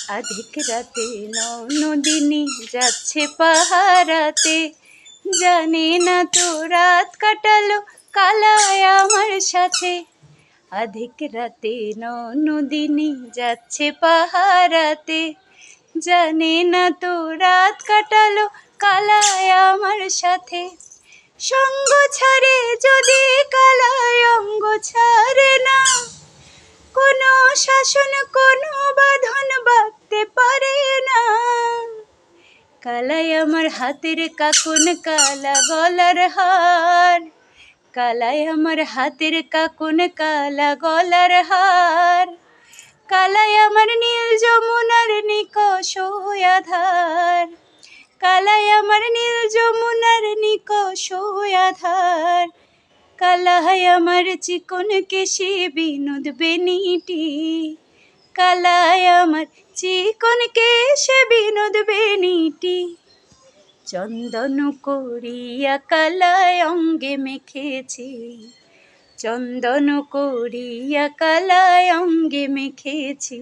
আধিক রাতে নদিনী যাচ্ছে পাহারাতে, জানে না তো রাত কাটালো কালায় আমার সাথে। আধিক রাতে নদিনী যাচ্ছে পাহারাতে, জানে না তো রাত কাটালো কালায় আমার সাথে। সঙ্গ ছাড়ে যদি কালায় অঙ্গ ছাড়ে না, কোনো শাসন কোনো বাঁধন বাঁধতে পারে না। কালাই আমার হাতের কাকুন কালা গলার হার, কালাই আমার হাতের কাকুন কালা গলার হার। কালাই আমার নীল যমুনার নিকষ আধার, কালাই আমার নীল যমুনার নিকষ আধার। কালাই আমার চিকন কেশে বিনোদ বেনিটি, কালাই আমার চিকন কেশে বিনোদ বেনিটি। চন্দন করিয়া কালাই অঙ্গে মেখেছি, চন্দন করিয়া কালাই অঙ্গে মেখেছি।